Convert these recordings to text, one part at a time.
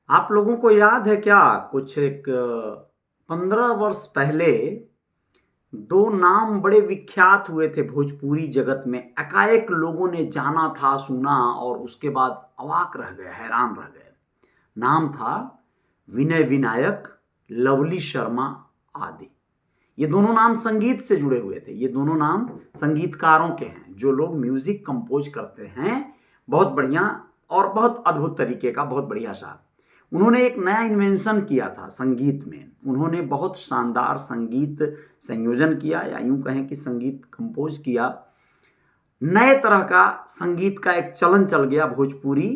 आप लोगों को याद है क्या? कुछ एक 15 वर्ष पहले दो नाम बड़े विख्यात हुए थे भोजपुरी जगत में। एकाएक लोगों ने जाना था, सुना और उसके बाद अवाक रह गए, हैरान रह गए। नाम था विनय विनायक, लवली शर्मा आदि। ये दोनों नाम संगीत से जुड़े हुए थे। ये दोनों नाम संगीतकारों के हैं, जो लोग म्यूजिक कंपोज करते हैं। बहुत बढ़िया और बहुत अद्भुत तरीके का, बहुत बढ़िया सा। उन्होंने एक नया इन्वेंशन किया था संगीत में। उन्होंने बहुत शानदार संगीत संयोजन किया, या यूं कहें कि संगीत कंपोज किया। नए तरह का संगीत का एक चलन चल गया भोजपुरी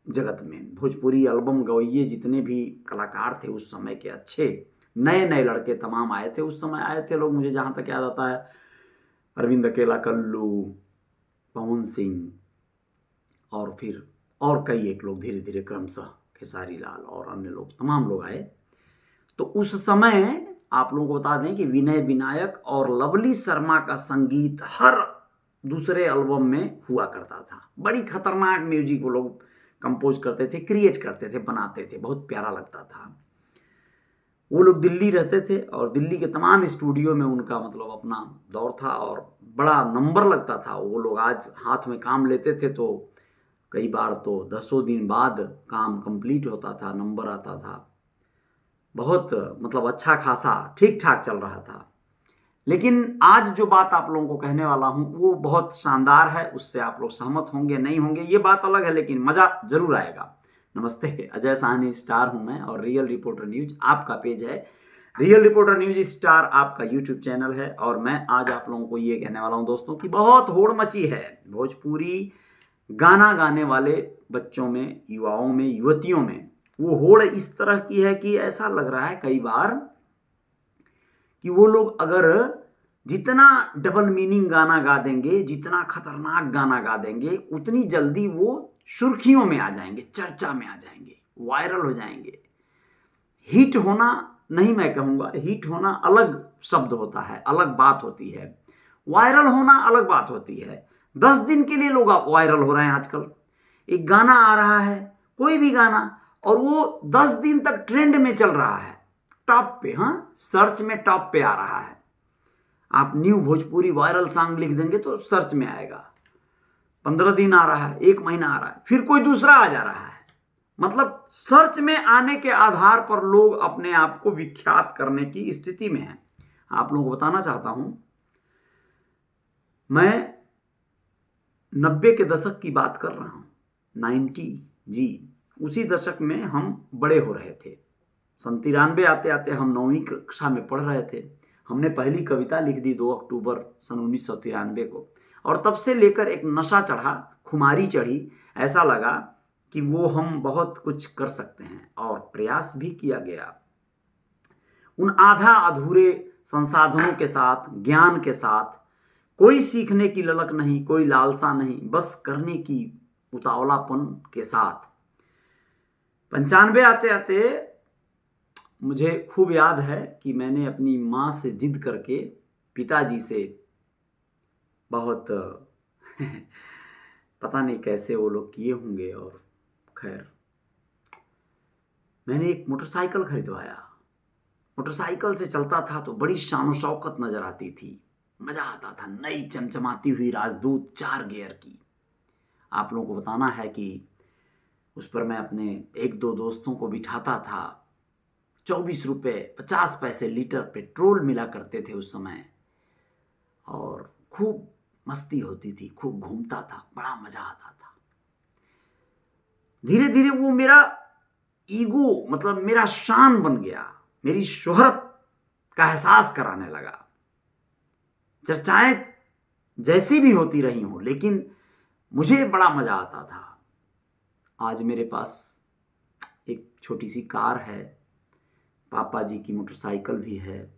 जगत में। भोजपुरी एल्बम गवैये जितने भी कलाकार थे उस समय के, अच्छे नए नए लड़के तमाम आए थे। उस समय आए थे लोग, मुझे जहां तक याद आता है, अरविंद अकेला, कल्लू, पवन सिंह और फिर और कई एक लोग, धीरे धीरे क्रमशः खेसारी लाल और अन्य लोग, तमाम लोग आए। तो उस समय आप लोगों को बता दें कि विनय विनायक और लवली शर्मा का संगीत हर दूसरे एल्बम में हुआ करता था। बड़ी खतरनाक म्यूजिक वो लोग कंपोज करते थे, क्रिएट करते थे, बनाते थे, बहुत प्यारा लगता था। वो लोग दिल्ली रहते थे और दिल्ली के तमाम स्टूडियो में उनका मतलब अपना दौर था और बड़ा नंबर लगता था। वो लोग आज हाथ में काम लेते थे तो कई बार तो 10 दिन बाद काम कंप्लीट होता था, नंबर आता था। बहुत मतलब अच्छा खासा ठीक ठाक चल रहा था। लेकिन आज जो बात आप लोगों को कहने वाला हूं वो बहुत शानदार है। उससे आप लोग सहमत होंगे नहीं होंगे ये बात अलग है, लेकिन मजा जरूर आएगा। नमस्ते, अजय साहनी स्टार हूं मैं और रियल रिपोर्टर न्यूज आपका पेज है। रियल रिपोर्टर न्यूज स्टार आपका यूट्यूब चैनल है। और मैं आज आप लोगों को ये कहने वाला हूं दोस्तों कि बहुत होड़ मची है भोजपुरी गाना गाने वाले बच्चों में, युवाओं में, युवतियों में। वो होड़ इस तरह की है कि ऐसा लग रहा है कई बार कि वो लोग अगर जितना डबल मीनिंग गाना गा देंगे, जितना खतरनाक गाना गा देंगे, उतनी जल्दी वो सुर्खियों में आ जाएंगे, चर्चा में आ जाएंगे, वायरल हो जाएंगे। हिट होना नहीं मैं कहूंगा, हिट होना अलग शब्द होता है, अलग बात होती है। वायरल होना अलग बात होती है। 10 दिन के लिए लोग वायरल हो रहे हैं आजकल। एक गाना आ रहा है, कोई भी गाना, और वो 10 दिन तक ट्रेंड में चल रहा है, टॉप पे, हाँ, सर्च में टॉप पे आ रहा है। आप न्यू भोजपुरी वायरल सॉन्ग लिख देंगे तो सर्च में आएगा। 15 दिन आ रहा है, 1 महीना आ रहा है, फिर कोई दूसरा आ जा रहा है। मतलब सर्च में आने के आधार पर लोग अपने आप को विख्यात करने की स्थिति में हैं। आप लोगों को बताना चाहता हूं, मैं 90 के दशक की बात कर रहा हूं। 90 जी, उसी दशक में हम बड़े हो रहे थे। 93 आते आते हम 9वीं कक्षा में पढ़ रहे थे। हमने पहली कविता लिख दी 2 अक्टूबर सन 1993 को। और तब से लेकर एक नशा चढ़ा, खुमारी चढ़ी। ऐसा लगा कि वो हम बहुत कुछ कर सकते हैं, और प्रयास भी किया गया। उन आधा अधूरे संसाधनों के साथ, ज्ञान के साथ, कोई सीखने की ललक नहीं, कोई लालसा नहीं, बस करने की उतावलापन के साथ। 95 आते आते मुझे खूब याद है कि मैंने अपनी माँ से जिद करके पिताजी से बहुत पता नहीं कैसे वो लोग किए होंगे, और खैर मैंने एक मोटरसाइकिल खरीदवाया। मोटरसाइकिल से चलता था तो बड़ी शान शौकत नजर आती थी, मजा आता था। नई चमचमाती हुई राजदूत 4 गियर की। आप लोगों को बताना है कि उस पर मैं अपने 1-2 दोस्तों को बिठाता था। 24 रुपये 50 पैसे लीटर पेट्रोल मिला करते थे उस समय, और खूब मस्ती होती थी, खूब घूमता था, बड़ा मजा आता था। धीरे धीरे वो मेरा ईगो, मतलब मेरा शान बन गया, मेरी शोहरत का एहसास कराने लगा। चर्चाएं जैसी भी होती रही हूं, लेकिन मुझे बड़ा मजा आता था। आज मेरे पास एक छोटी सी कार है, पापा जी की मोटरसाइकिल भी है,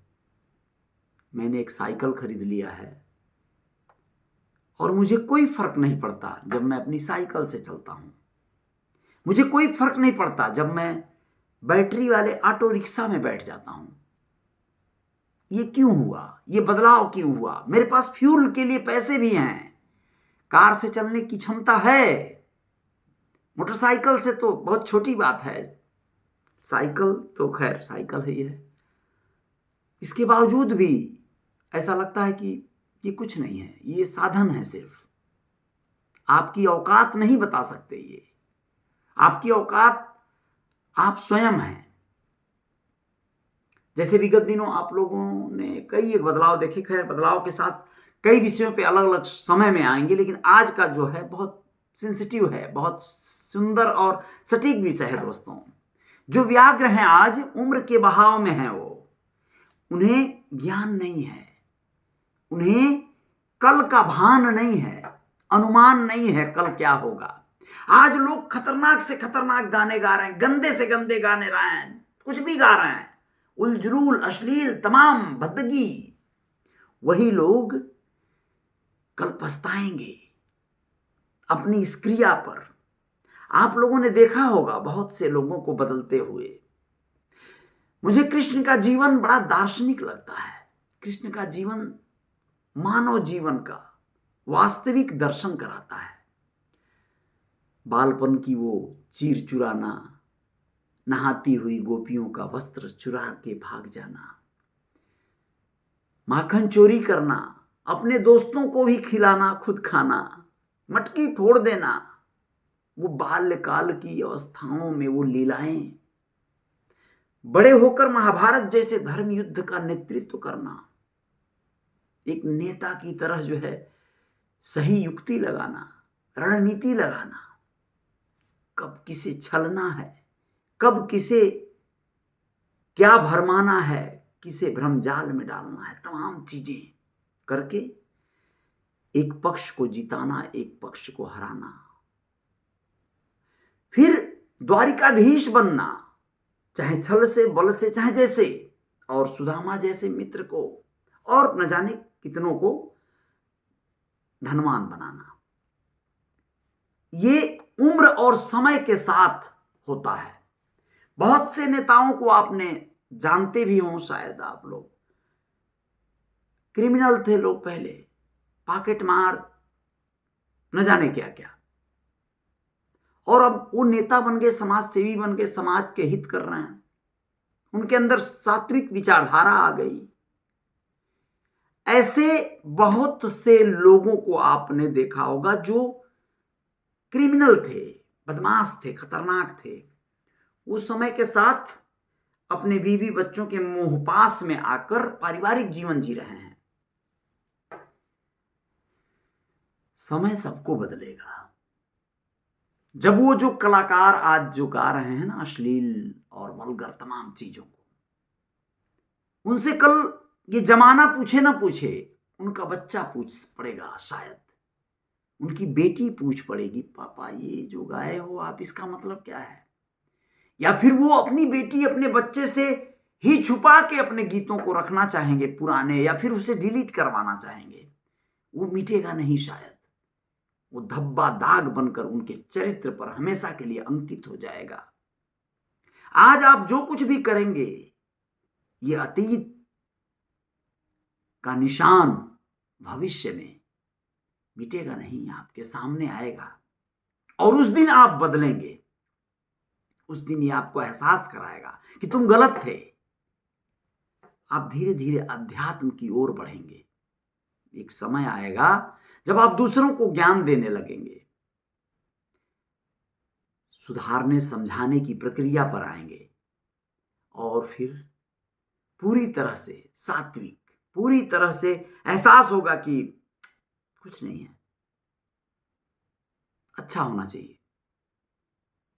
मैंने एक साइकिल खरीद लिया है, और मुझे कोई फर्क नहीं पड़ता जब मैं अपनी साइकिल से चलता हूं। मुझे कोई फर्क नहीं पड़ता जब मैं बैटरी वाले ऑटो रिक्शा में बैठ जाता हूं। ये क्यों हुआ? ये बदलाव क्यों हुआ? मेरे पास फ्यूल के लिए पैसे भी हैं, कार से चलने की क्षमता है, मोटरसाइकिल से तो बहुत छोटी बात है। साइकिल तो खैर साइकिल ही है, इसके बावजूद भी ऐसा लगता है कि ये कुछ नहीं है, ये साधन है सिर्फ। आपकी औकात नहीं बता सकते ये, आपकी औकात आप स्वयं हैं। जैसे विगत दिनों आप लोगों ने कई एक बदलाव देखे, खैर बदलाव के साथ कई विषयों पे अलग अलग समय में आएंगे, लेकिन आज का जो है बहुत सेंसिटिव है, बहुत सुंदर और सटीक विषय है दोस्तों। जो व्याग्र हैं आज उम्र के बहाव में हैं, वो उन्हें ज्ञान नहीं है, उन्हें कल का भान नहीं है, अनुमान नहीं है कल क्या होगा। आज लोग खतरनाक से खतरनाक गाने गा रहे हैं, गंदे से गंदे गाने गा रहे हैं, कुछ भी गा रहे हैं, उलझुल अश्लील तमाम भद्दगी। वही लोग कल पछताएंगे अपनी इस क्रिया पर। आप लोगों ने देखा होगा बहुत से लोगों को बदलते हुए। मुझे कृष्ण का जीवन बड़ा दार्शनिक लगता है। कृष्ण का जीवन मानव जीवन का वास्तविक दर्शन कराता है। बालपन की वो चीर चुराना, नहाती हुई गोपियों का वस्त्र चुरा के भाग जाना, माखन चोरी करना, अपने दोस्तों को भी खिलाना खुद खाना, मटकी फोड़ देना, वो बाल्यकाल की अवस्थाओं में वो लीलाएं, बड़े होकर महाभारत जैसे धर्म युद्ध का नेतृत्व करना, एक नेता की तरह जो है सही युक्ति लगाना, रणनीति लगाना, कब किसे छलना है, कब किसे क्या भरमाना है, किसे भ्रमजाल में डालना है, तमाम चीजें करके एक पक्ष को जिताना, एक पक्ष को हराना, फिर द्वारिकाधीश बनना, चाहे छल से बल से चाहे जैसे, और सुदामा जैसे मित्र को और न जाने कितनों को धनवान बनाना। ये उम्र और समय के साथ होता है। बहुत से नेताओं को आपने जानते भी हों, शायद आप लोग, क्रिमिनल थे लोग पहले, पॉकेट मार न जाने क्या क्या, और अब वो नेता बन गए, समाज सेवी बन गए, समाज के हित कर रहे हैं, उनके अंदर सात्विक विचारधारा आ गई। ऐसे बहुत से लोगों को आपने देखा होगा जो क्रिमिनल थे, बदमाश थे, खतरनाक थे, उस समय के साथ अपने बीवी बच्चों के मोहपास में आकर पारिवारिक जीवन जी रहे हैं। समय सबको बदलेगा। जब वो जो कलाकार आज जो गा रहे हैं ना अश्लील और वल्गर तमाम चीजों को, उनसे कल ये जमाना पूछे ना पूछे, उनका बच्चा पूछ पड़ेगा, शायद उनकी बेटी पूछ पड़ेगी, पापा ये जो गाए हो आप, इसका मतलब क्या है? या फिर वो अपनी बेटी अपने बच्चे से ही छुपा के अपने गीतों को रखना चाहेंगे पुराने, या फिर उसे डिलीट करवाना चाहेंगे। वो मिटेगा नहीं शायद, वो धब्बा दाग बनकर उनके चरित्र पर हमेशा के लिए अंकित हो जाएगा। आज आप जो कुछ भी करेंगे, ये अतीत का निशान भविष्य में मिटेगा नहीं, आपके सामने आएगा, और उस दिन आप बदलेंगे। उस दिन ये आपको एहसास कराएगा कि तुम गलत थे। आप धीरे धीरे अध्यात्म की ओर बढ़ेंगे। एक समय आएगा जब आप दूसरों को ज्ञान देने लगेंगे, सुधारने समझाने की प्रक्रिया पर आएंगे, और फिर पूरी तरह से सात्विक, पूरी तरह से एहसास होगा कि कुछ नहीं है, अच्छा होना चाहिए,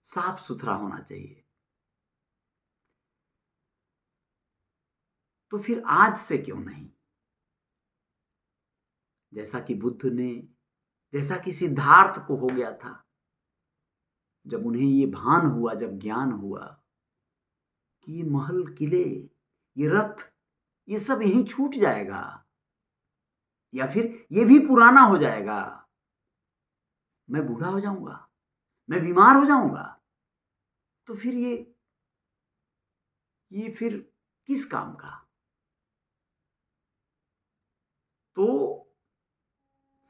साफ सुथरा होना चाहिए। तो फिर आज से क्यों नहीं? जैसा कि बुद्ध ने, जैसा कि सिद्धार्थ को हो गया था, जब उन्हें ये भान हुआ, जब ज्ञान हुआ कि ये महल किले, ये रथ, ये सब यहीं छूट जाएगा, या फिर ये भी पुराना हो जाएगा, मैं बूढ़ा हो जाऊंगा, मैं बीमार हो जाऊंगा, तो फिर ये फिर किस काम का? तो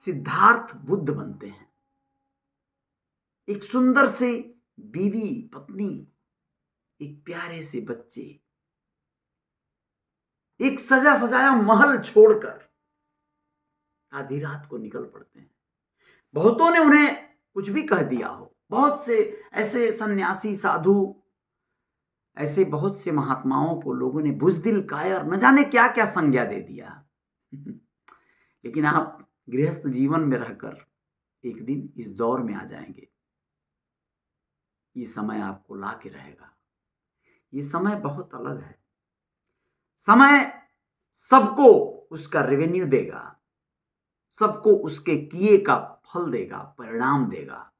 सिद्धार्थ बुद्ध बनते हैं, एक सुंदर सी बीवी पत्नी एक प्यारे से बच्चे एक सजा सजाया महल छोड़कर आधी रात को निकल पड़ते हैं। बहुतों ने उन्हें कुछ भी कह दिया हो, बहुत से ऐसे सन्यासी साधु, ऐसे बहुत से महात्माओं को लोगों ने बुजदिल, कायर, न जाने क्या क्या संज्ञा दे दिया। लेकिन आप गृहस्थ जीवन में रहकर एक दिन इस दौर में आ जाएंगे। ये समय आपको ला के रहेगा। ये समय बहुत अलग है। समय सबको उसका रेवेन्यू देगा, सबको उसके किए का फल देगा, परिणाम देगा।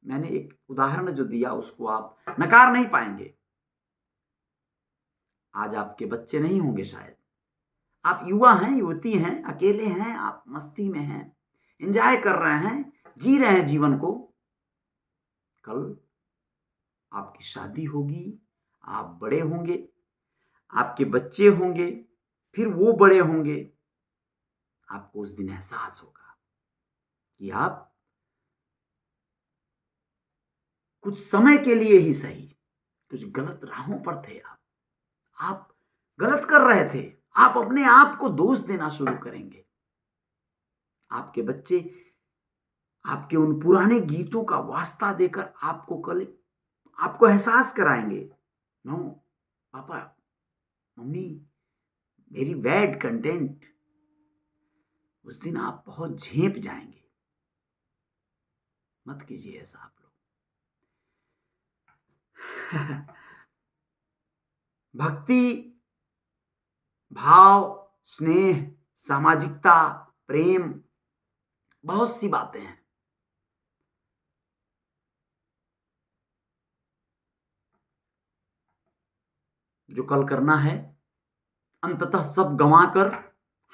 मैंने एक उदाहरण जो दिया उसको आप नकार नहीं पाएंगे। आज आपके बच्चे नहीं होंगे, शायद आप युवा हैं, युवती हैं, अकेले हैं, आप मस्ती में हैं, एंजॉय कर रहे हैं, जी रहे हैं जीवन को। कल आपकी शादी होगी, आप बड़े होंगे, आपके बच्चे होंगे, फिर वो बड़े होंगे। आपको उस दिन एहसास होगा कि आप कुछ समय के लिए ही सही कुछ गलत राहों पर थे। आप गलत कर रहे थे। आप अपने आप को दोष देना शुरू करेंगे। आपके बच्चे आपके उन पुराने गीतों का वास्ता देकर आपको एहसास कराएंगे, नो पापा, मम्मी, वेरी बैड कंटेंट। उस दिन आप बहुत झेप जाएंगे। मत कीजिए ऐसा आप लोग। भक्ति, भाव, स्नेह, सामाजिकता, प्रेम, बहुत सी बातें हैं। जो कल करना है, अंततः सब गंवाकर,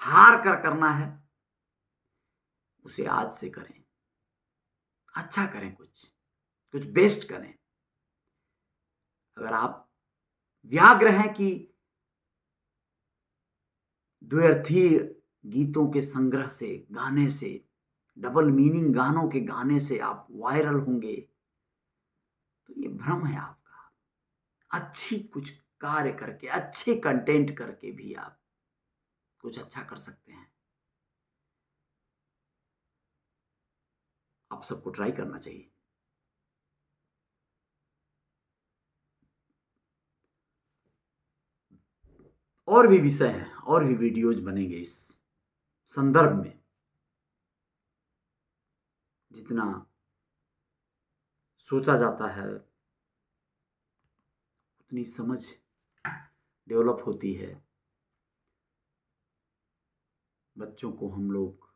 हार कर करना है, उसे आज से करें। अच्छा करें, कुछ बेस्ट करें। अगर आप व्याग्र हैं कि द्व्यर्थी गीतों के संग्रह से, गाने से, डबल मीनिंग गानों के गाने से आप वायरल होंगे, तो ये भ्रम है आपका। अच्छी कुछ कार्य करके, अच्छे कंटेंट करके भी आप कुछ अच्छा कर सकते हैं। आप सबको ट्राई करना चाहिए। और भी विषय हैं, और भी वीडियोज बनेंगे इस संदर्भ में। जितना सोचा जाता है उतनी समझ डेवलप होती है। बच्चों को हम लोग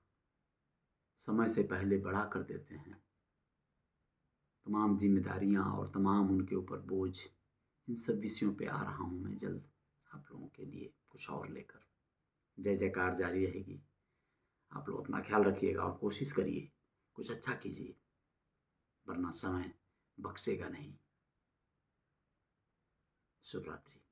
समय से पहले बड़ा कर देते हैं। तमाम जिम्मेदारियां और तमाम उनके ऊपर बोझ, इन सब विषयों पे आ रहा हूं मैं जल्द आप लोगों के लिए कुछ और लेकर। जय जयकार जारी रहेगी। आप लोग अपना ख्याल रखिएगा और कोशिश करिए कुछ अच्छा कीजिए, वरना समय बख्शेगा नहीं। शुभ रात्रि।